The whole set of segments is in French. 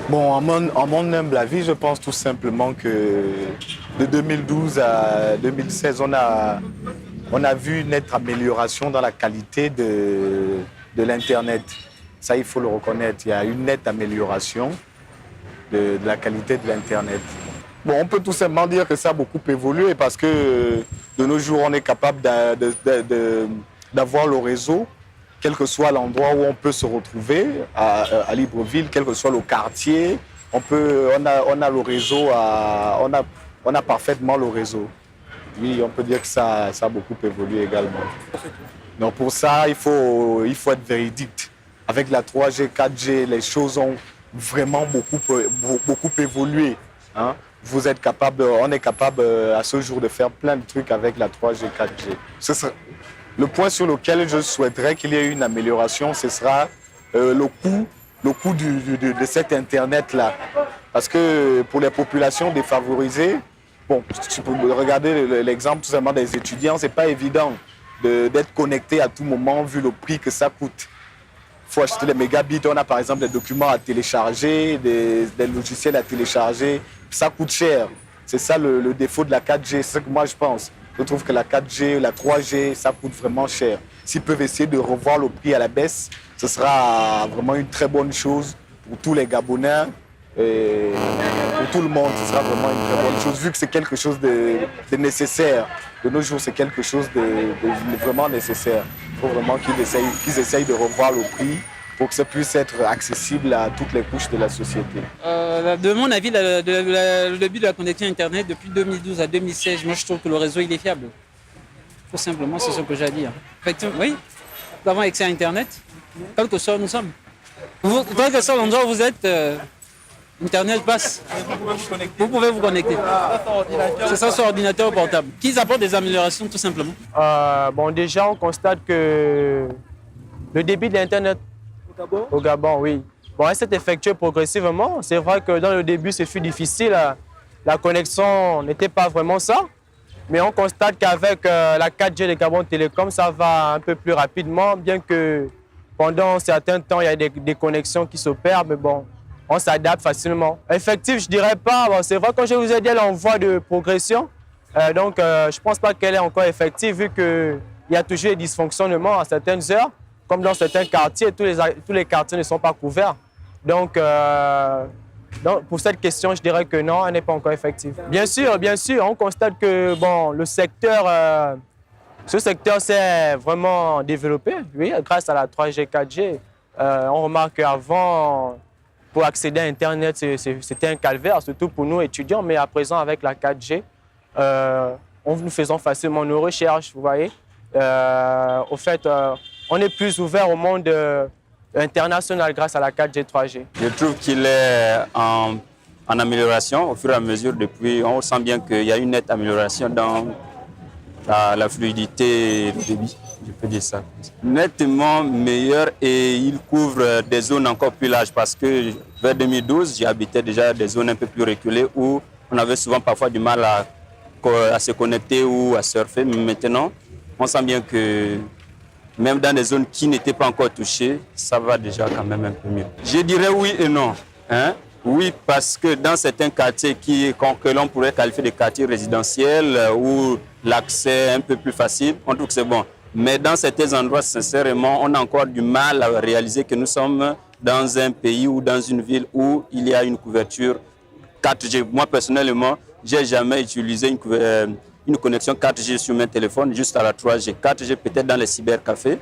Bon, en mon humble avis, je pense tout simplement que de 2012 à 2016, on a vu une nette amélioration dans la qualité de l'Internet. Ça, il faut le reconnaître. Il y a une nette amélioration de la qualité de l'Internet. Bon, on peut tout simplement dire que ça a beaucoup évolué parce que de nos jours, on est capable d'avoir le réseau, quel que soit l'endroit où on peut se retrouver, à Libreville, quel que soit le quartier. On a le réseau, on a parfaitement le réseau. Oui, on peut dire que ça a beaucoup évolué également. Donc pour ça, il faut être véridique. Avec la 3G, 4G, les choses ont vraiment beaucoup évolué. Hein. On est capable à ce jour de faire plein de trucs avec la 3G, 4G. Le point sur lequel je souhaiterais qu'il y ait une amélioration, ce sera le coût de cet Internet-là. Parce que pour les populations défavorisées, bon, tu peux regarder l'exemple tout simplement des étudiants, c'est pas évident d'être connecté à tout moment vu le prix que ça coûte. Il faut acheter les mégabits, on a par exemple des documents à télécharger, des logiciels à télécharger, ça coûte cher. C'est ça le défaut de la 4G, c'est ce que moi je pense. Je trouve que la 4G, la 3G, ça coûte vraiment cher. S'ils peuvent essayer de revoir le prix à la baisse, ce sera vraiment une très bonne chose pour tous les Gabonais. Et pour tout le monde, ce sera vraiment une très bonne chose, vu que c'est quelque chose de nécessaire. De nos jours, c'est quelque chose de vraiment nécessaire. Il faut vraiment qu'ils essayent de revoir le prix pour que ça puisse être accessible à toutes les couches de la société. De mon avis, le début de la connexion Internet, depuis 2012 à 2016, moi je trouve que le réseau il est fiable. Tout simplement, c'est ce que j'ai à dire. Effectivement, oui, nous avons accès à Internet, quel que soit où nous sommes. Quel que soit l'endroit où vous êtes, Internet passe. Vous pouvez vous connecter. C'est ça sur ordinateur ou portable. Qu'ils apportent des améliorations tout simplement. Bon, déjà, on constate que le débit de l'Internet au Gabon, oui. Bon, elle s'est effectuée progressivement. C'est vrai que dans le début, ce fut difficile. La connexion n'était pas vraiment ça. Mais on constate qu'avec la 4G de Gabon Télécom, ça va un peu plus rapidement, bien que pendant un certain temps, il y a des connexions qui s'opèrent, mais bon, on s'adapte facilement. Effectif, je dirais pas. Bon, c'est vrai, quand je vous ai dit, elle est en voie de progression. Donc, je ne pense pas qu'elle est encore effective, vu qu'il y a toujours des dysfonctionnements à certaines heures, comme dans certains quartiers, tous les quartiers ne sont pas couverts. Donc, pour cette question, je dirais que non, elle n'est pas encore effective. Bien sûr, on constate que bon, ce secteur s'est vraiment développé, oui, grâce à la 3G, 4G. On remarque qu'avant, pour accéder à Internet, c'était un calvaire, surtout pour nous étudiants, mais à présent, avec la 4G, nous faisons facilement nos recherches, vous voyez. Au fait, on est plus ouvert au monde international grâce à la 4G, 3G. Je trouve qu'il est en amélioration au fur et à mesure. Depuis, on sent bien qu'il y a une nette amélioration dans la fluidité du débit, je peux dire ça. Nettement meilleur et il couvre des zones encore plus larges parce que vers 2012, j'habitais déjà des zones un peu plus reculées où on avait souvent parfois du mal à se connecter ou à surfer. Mais maintenant, on sent bien que même dans des zones qui n'étaient pas encore touchées, ça va déjà quand même un peu mieux. Je dirais oui et non. Hein? Oui, parce que dans certains quartiers que l'on pourrait qualifier de quartiers résidentiels où l'accès est un peu plus facile, on trouve que c'est bon. Mais dans certains endroits, sincèrement, on a encore du mal à réaliser que nous sommes dans un pays ou dans une ville où il y a une couverture 4G. Moi, personnellement, je n'ai jamais utilisé une connexion 4G sur mon téléphone, juste à la 3G. 4G peut-être dans les cybercafés,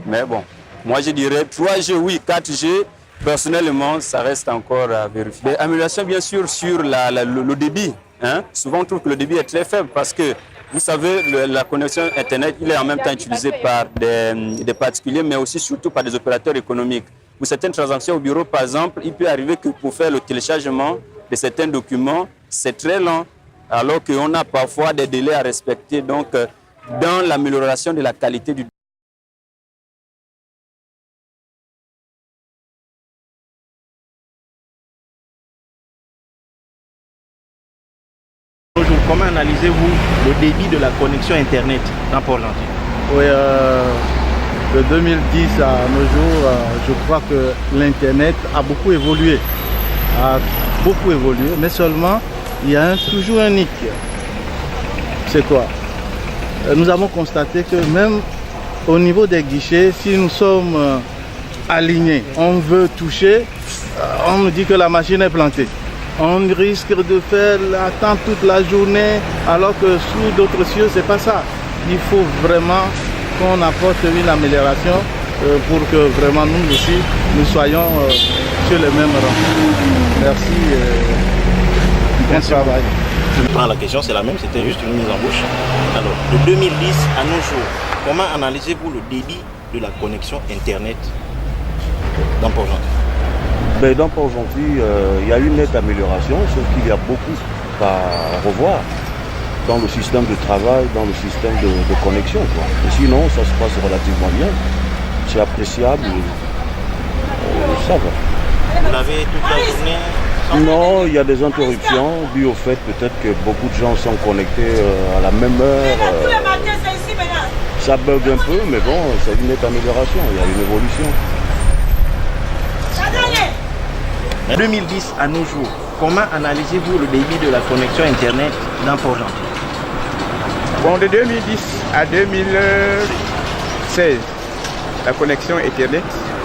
mais bon, moi je dirais 3G oui, 4G, personnellement, ça reste encore à vérifier. Des améliorations bien sûr sur le débit. Hein? Souvent on trouve que le débit est très faible parce que, vous savez, la connexion Internet, il est en même temps utilisé par des particuliers, mais aussi surtout par des opérateurs économiques. Pour certaines transactions au bureau, par exemple, il peut arriver que pour faire le téléchargement de certains documents, c'est très lent. Alors qu'on a parfois des délais à respecter. Donc, dans l'amélioration de la qualité du comment analysez-vous le débit de la connexion Internet dans Port-Gentil? Oui, de 2010 à nos jours, je crois que l'Internet a beaucoup évolué. a beaucoup évolué, mais seulement il y a toujours un hic. C'est quoi? Nous avons constaté que même au niveau des guichets, si nous sommes alignés, on veut toucher, on nous dit que la machine est plantée. On risque de faire l'attente toute la journée, alors que sous d'autres cieux, c'est pas ça. Il faut vraiment qu'on apporte une amélioration pour que vraiment nous aussi, nous soyons sur le même rang. Merci. Bon travail. La question c'est la même, c'était juste une mise en bouche. Alors, de 2010 à nos jours, comment analysez-vous le débit de la connexion Internet dans Port-Gentil? Dans Port-Gentil, il y a une nette amélioration, sauf qu'il y a beaucoup à revoir dans le système de travail, dans le système de connexion. Et sinon, ça se passe relativement bien. C'est appréciable. Ça va. Vous l'avez toute la journée? Non, il y a des interruptions, dû au fait peut-être que beaucoup de gens sont connectés à la même heure. Ça bug un peu, mais bon, c'est une nette amélioration, il y a une évolution. De 2010 à nos jours, comment analysez-vous le débit de la connexion Internet dans Port-Gentil? Bon, de 2010 à 2016, la connexion Internet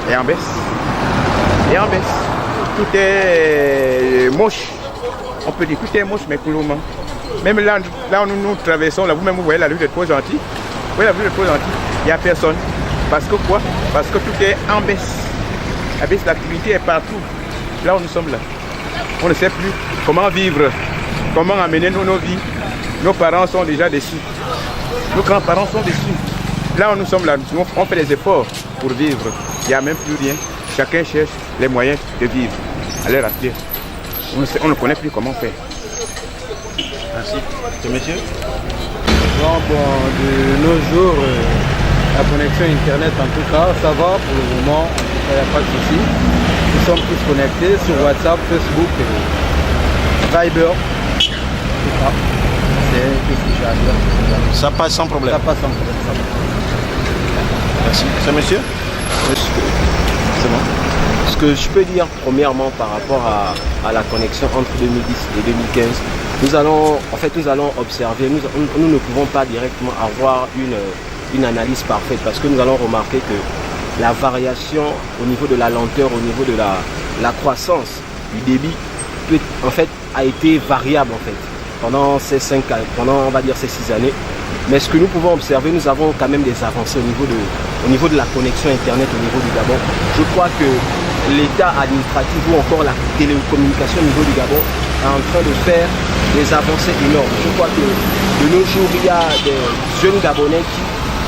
est en baisse. Tout est moche. On peut dire tout est moche, mais pour le moment. Même là où nous traversons, là, vous-même, vous voyez la rue de Port-Gentil. Vous voyez la rue de Port-Gentil, il n'y a personne. Parce que quoi? Parce que tout est en baisse. La baisse, l'activité est partout. Là où nous sommes là. On ne sait plus comment vivre, comment amener nos vies. Nos parents sont déjà déçus. Nos grands-parents sont déçus. Là où nous sommes là, on fait des efforts pour vivre. Il n'y a même plus rien. Chacun cherche les moyens de vivre à l'heure actuelle. On ne connaît plus comment faire. Merci. Ce monsieur? De nos jours, la connexion Internet, en tout cas, ça va pour le moment, il n'y a pas de souci. Nous sommes tous connectés sur WhatsApp, Facebook, Viber. C'est ça. C'est ce que j'ai à dire. Ça passe sans problème. Ça passe sans problème. Ça passe. Merci. Ce monsieur? C'est bon. Ce que je peux dire premièrement par rapport à la connexion entre 2010 et 2015, nous allons observer, nous ne pouvons pas directement avoir une analyse parfaite parce que nous allons remarquer que la variation au niveau de la lenteur, au niveau de la croissance du débit a été variable pendant ces 6 années. Mais ce que nous pouvons observer, nous avons quand même des avancées au niveau de la connexion Internet au niveau du Gabon. Je crois que l'État administratif ou encore la télécommunication au niveau du Gabon est en train de faire des avancées énormes. Je crois que de nos jours, il y a des jeunes Gabonais qui,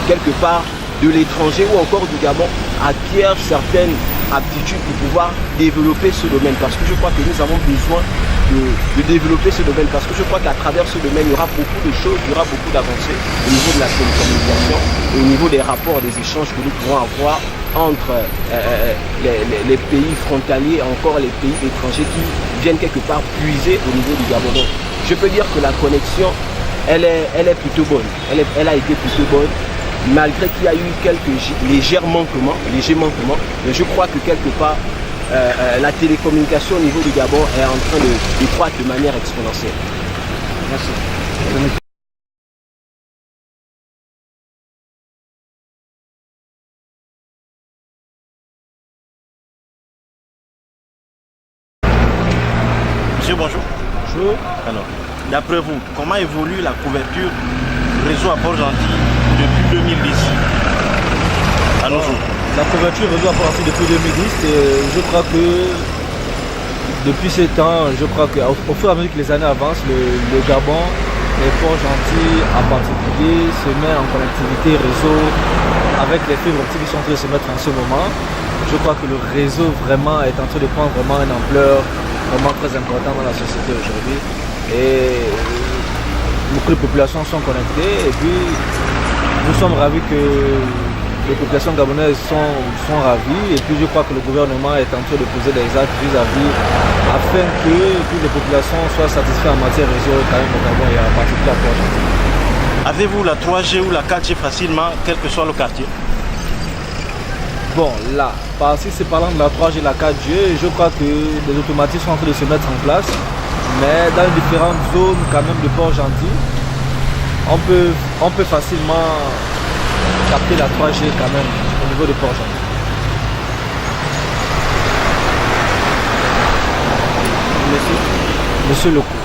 quelque part, de l'étranger ou encore du Gabon, acquièrent certaines aptitudes pour pouvoir développer ce domaine. Parce que je crois que nous avons besoin de développer ce domaine. Parce que je crois qu'à travers ce domaine, il y aura beaucoup de choses, il y aura beaucoup d'avancées au niveau de la télécommunication, au niveau des rapports, des échanges que nous pourrons avoir entre les pays frontaliers et encore les pays étrangers qui viennent quelque part puiser au niveau du Gabon. Donc, je peux dire que la connexion, elle est plutôt bonne. Elle a été plutôt bonne. Malgré qu'il y a eu quelques légers manquements, mais je crois que quelque part, la télécommunication au niveau du Gabon est en train de croître de manière exponentielle. Merci. Monsieur, bonjour. Bonjour. Alors, d'après vous, comment évolue la couverture réseau à Port-Gentil depuis 2010 à nos jours? La couverture réseau à Port-Gentil depuis 2010, je crois que depuis ces temps, je crois qu'au fur et à mesure que les années avancent, le Gabon et Port-Gentil en particulier se met en connectivité réseau avec les fibres optiques qui sont en train de se mettre en ce moment. Je crois que le réseau vraiment est en train de prendre vraiment une ampleur vraiment très importante dans la société aujourd'hui. Et beaucoup de populations sont connectées et puis nous sommes ravis que les populations gabonaises sont ravies et puis je crois que le gouvernement est en train de poser des actes vis-à-vis afin que toutes les populations soient satisfaites en matière réseau quand même au Gabon et en particulier à Port-Gentil. Avez-vous la 3G ou la 4G facilement, quel que soit le quartier? Bon, là, parce que c'est parlant de la 3G et la 4G, je crois que les automatismes sont en train de se mettre en place. Mais dans les différentes zones quand même de Port-Gentil, on peut facilement capter la 3G quand même au niveau de Port-Gentil. Monsieur Lecourt.